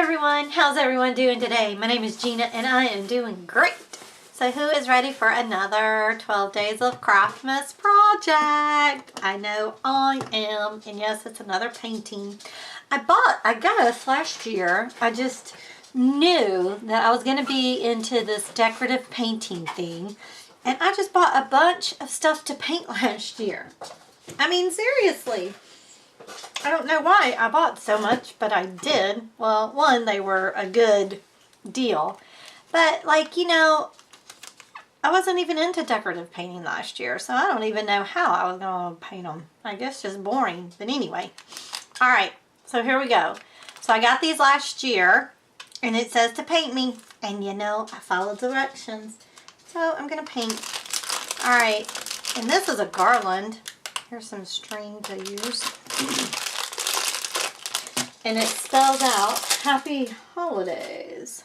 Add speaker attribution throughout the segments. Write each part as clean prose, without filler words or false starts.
Speaker 1: everyone, how's everyone doing today? My name is Gina and I am doing great. So who is ready for another 12 days of Craftmas project? I know I am, and yes, it's another painting. I got this last year. I just knew that I was going to be into this decorative painting thing, and I just bought a bunch of stuff to paint last year. I mean, seriously. I don't know why I bought so much, but I did. Well, one, they were a good deal. But, like, you know, I wasn't even into decorative painting last year, so I don't even know how I was going to paint them. I guess just boring. But anyway. Alright, so here we go. So I got these last year, and it says to paint me. And, you know, I followed directions. So I'm going to paint. Alright, and this is a garland. Here's some string to use. And it spells out Happy Holidays.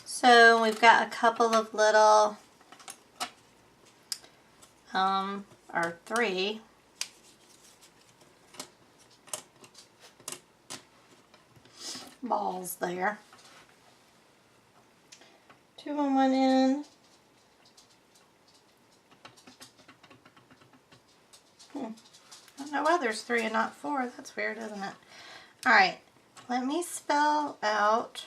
Speaker 1: So we've got a couple of little, or three. Balls there. Two on one end. I don't know why there's three and not four. That's weird, isn't it? Alright, let me spell out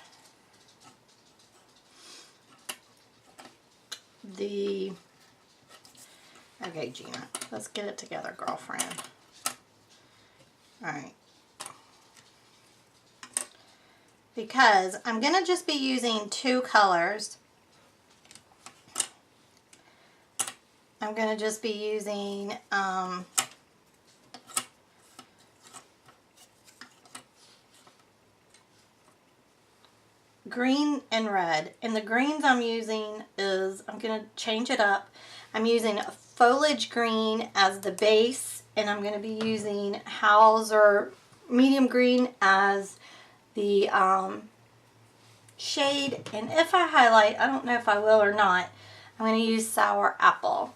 Speaker 1: the... Okay, Gina, let's get it together, girlfriend. Alright. Because I'm going to just be using two colors. I'm going to just be using... green and red, and the greens I'm using is, I'm going to change it up. I'm using foliage green as the base, and I'm going to be using Hauser medium green as the shade, and if I highlight, I don't know if I will or not, I'm going to use sour apple.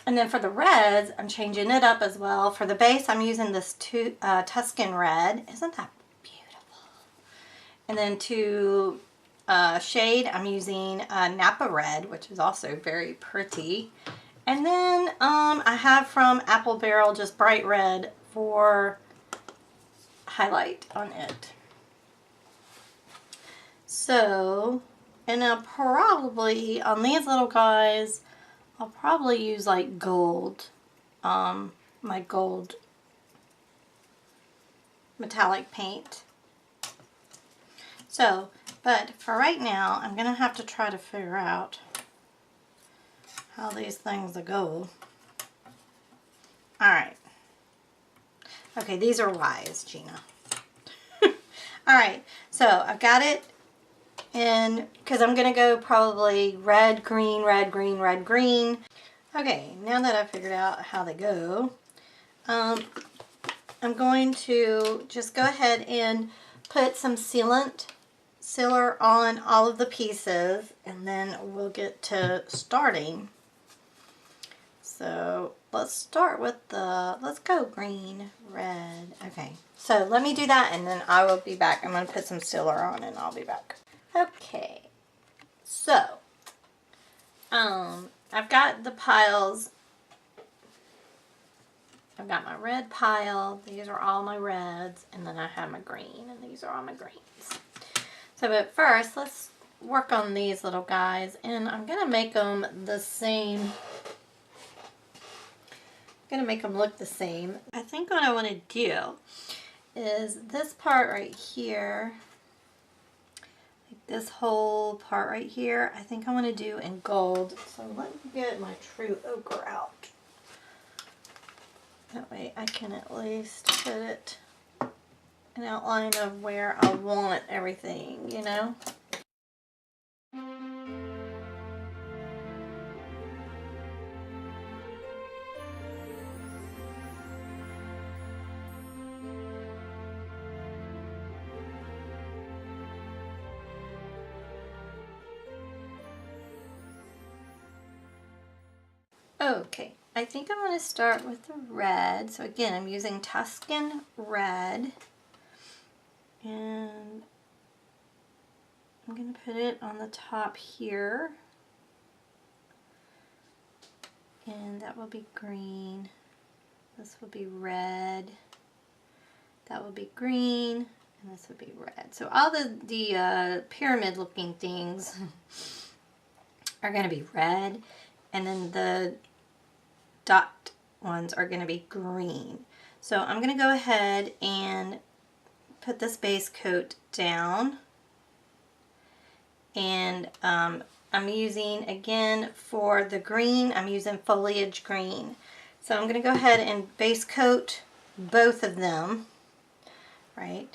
Speaker 1: And then for the reds, I'm changing it up as well. For the base, I'm using this Tuscan red. Isn't that and then to shade, I'm using Napa Red, which is also very pretty. And then I have from Apple Barrel just bright red for highlight on it. So, and I'll probably, on these little guys, I'll probably use like gold, my gold metallic paint. So, but for right now, I'm going to have to try to figure out how these things go. Alright. Okay, these are Y's, Gina. Alright, so I've got it in, because I'm going to go probably red, green, red, green, red, green. Okay, now that I've figured out how they go, I'm going to just go ahead and put some sealer on all of the pieces, and then we'll get to starting. So let's start with let's go green, red. Okay, so let me do that and then I will be back. I'm going to put some sealer on and I'll be back. Okay, so I've got the piles. I've got my red pile. These are all my reds, and then I have my green, and these are all my greens. So, but first, let's work on these little guys, and I'm going to make them the same. I'm going to make them look the same. I think what I want to do is this part right here, like this whole part right here, I think I want to do in gold. So let me get my true ochre out. That way I can at least put it an outline of where I want everything, you know? Okay, I think I'm going to start with the red. So again, I'm using Tuscan red. And I'm going to put it on the top here. And that will be green. This will be red. That will be green. And this would be red. So all the pyramid looking things are going to be red. And then the dot ones are going to be green. So I'm going to go ahead and put this base coat down. And I'm using, again, for the green, I'm using foliage green. So I'm going to go ahead and base coat both of them, right?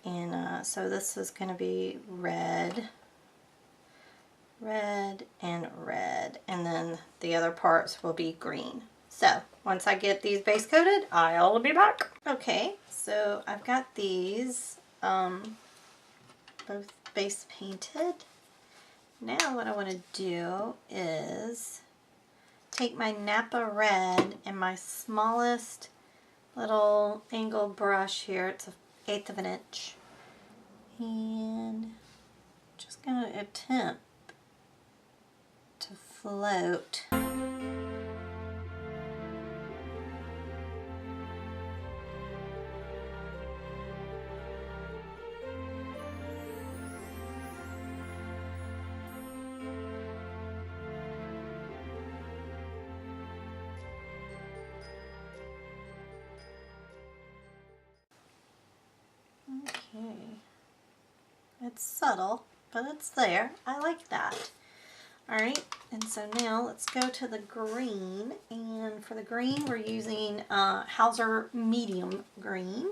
Speaker 1: And so this is going to be red, red, and red. And then the other parts will be green. So once I get these base coated, I'll be back. Okay, so I've got these both base painted. Now what I want to do is take my Napa red and my smallest little angle brush here. It's 1/8 of an inch. And just going to attempt to float. Okay, it's subtle, but it's there. I like that. Alright, and so now let's go to the green, and for the green we're using Hauser medium green.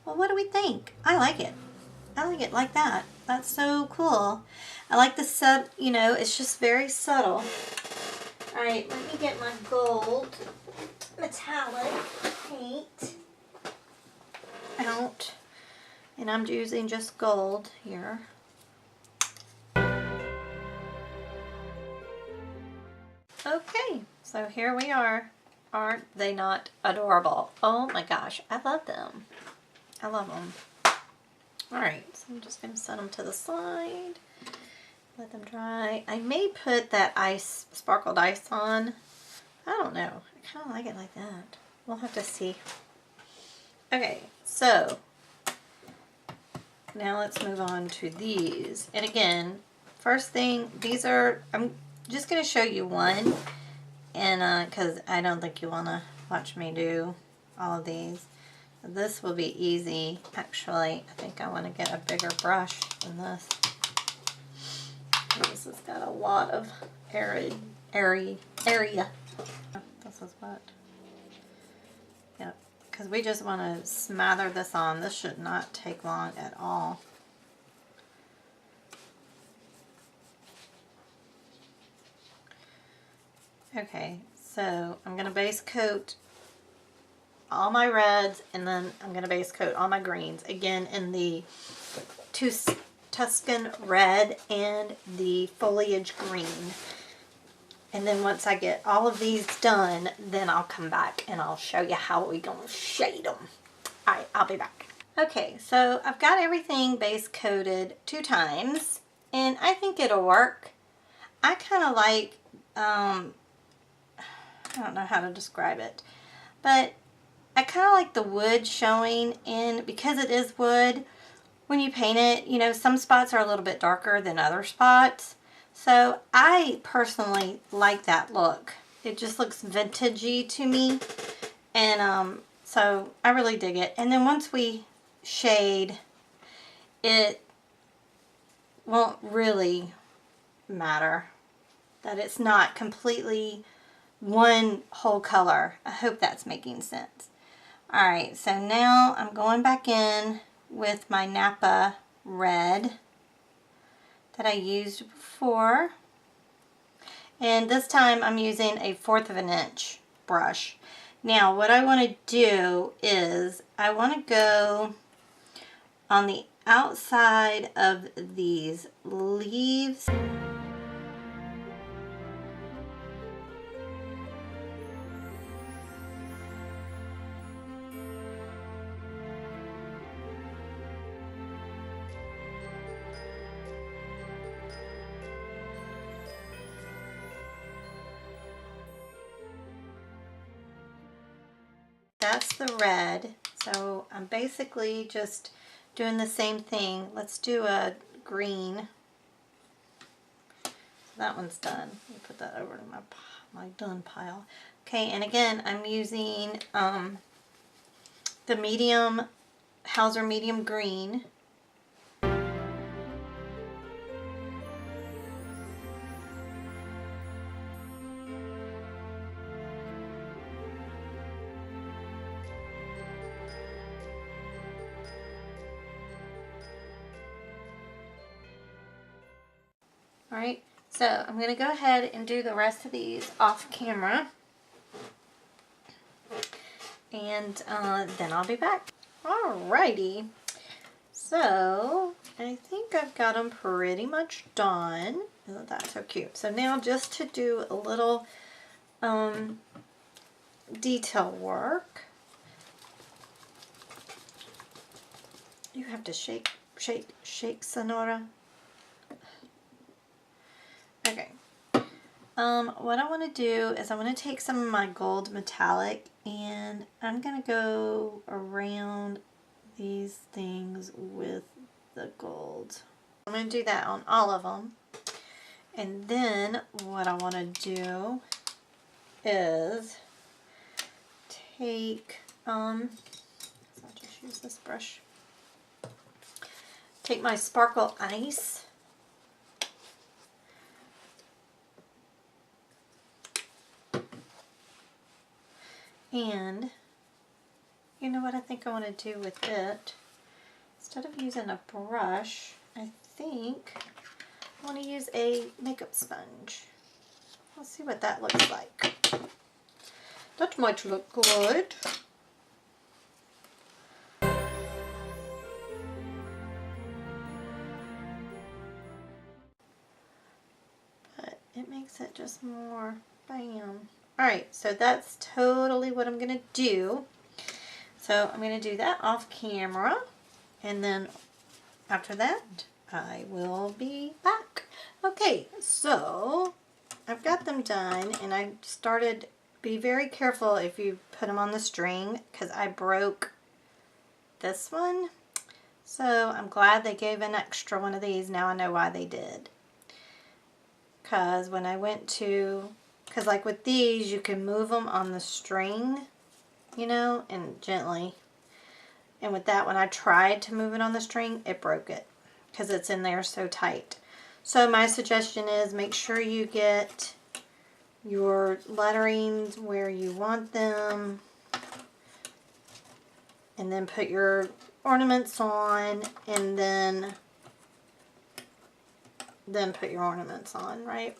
Speaker 1: Well, what do we think? I like it. I like it like that. That's so cool. I like the you know, it's just very subtle. Alright, let me get my gold metallic paint out. And I'm using just gold here. Okay, so here we are. Aren't they not adorable? Oh my gosh, I love them. I love them. Alright, so I'm just going to set them to the side. Let them dry. I may put that ice, sparkled ice on. I don't know. I kind of like it like that. We'll have to see. Okay, so now let's move on to these. And again, first thing, these are, I'm just going to show you one. And because I don't think you want to watch me do all of these. This will be easy. Actually, I think I want to get a bigger brush than this. This has got a lot of area. This is what. Yep. Because we just want to smother this on. This should not take long at all. Okay, so I'm going to base coat all my reds, and then I'm going to base coat all my greens. Again, in the Tuscan red and the foliage green. And then once I get all of these done, then I'll come back and I'll show you how we're going to shade them. Alright, I'll be back. Okay, so I've got everything base coated 2 times, and I think it'll work. I kind of like, I don't know how to describe it, but I kind of like the wood showing, and because it is wood, when you paint it, you know, some spots are a little bit darker than other spots. So I personally like that look. It just looks vintagey to me, and so I really dig it. And then once we shade, it won't really matter that it's not completely one whole color. I hope that's making sense. Alright, so now I'm going back in with my Napa red that I used before. And this time I'm using a 1/4 of an inch brush. Now what I want to do is I want to go on the outside of these leaves. That's the red. So I'm basically just doing the same thing. Let's do a green. That one's done. Let me put that over to my done pile. Okay, and again, I'm using the medium, Hauser medium green. Alright, so I'm going to go ahead and do the rest of these off camera. And then I'll be back. Alrighty, so I think I've got them pretty much done. Isn't that so cute? So now just to do a little detail work, you have to shake, shake, shake, Sonora. Okay. What I want to do is I want to take some of my gold metallic and I'm going to go around these things with the gold. I'm going to do that on all of them. And then what I want to do is take, I'll just use this brush. Take my sparkle ice. And you know what I think I want to do with it? Instead of using a brush, I think I want to use a makeup sponge. Let's see what that looks like. That might look good. But it makes it just more bam. Alright, so that's totally what I'm going to do. So I'm going to do that off camera. And then after that, I will be back. Okay, so I've got them done. And I started, be very careful if you put them on the string, because I broke this one. So I'm glad they gave an extra one of these. Now I know why they did. Because when I went to... Because like with these, you can move them on the string, you know, and gently. And with that, when I tried to move it on the string, it broke it. Because it's in there so tight. So my suggestion is make sure you get your letterings where you want them. And then put your ornaments on. And then put your ornaments on, right?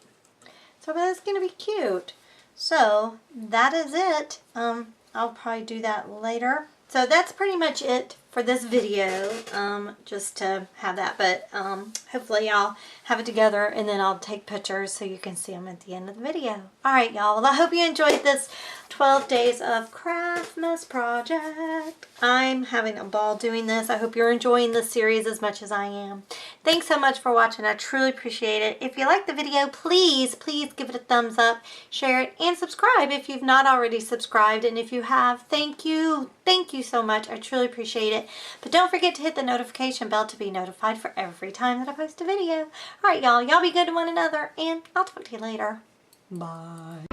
Speaker 1: So that's going to be cute. So that is it. I'll probably do that later. So that's pretty much it for this video, just to have that. But hopefully I'll have it together and then I'll take pictures so you can see them at the end of the video. Alright y'all, well I hope you enjoyed this 12 days of Craftmas project. I'm having a ball doing this. I hope you're enjoying this series as much as I am. Thanks so much for watching. I truly appreciate it. If you like the video, please give it a thumbs up, share it, and subscribe if you've not already subscribed. And if you have, thank you. Thank you so much. I truly appreciate it. But don't forget to hit the notification bell to be notified for every time that I post a video. Alright y'all, y'all be good to one another, and I'll talk to you later. Bye.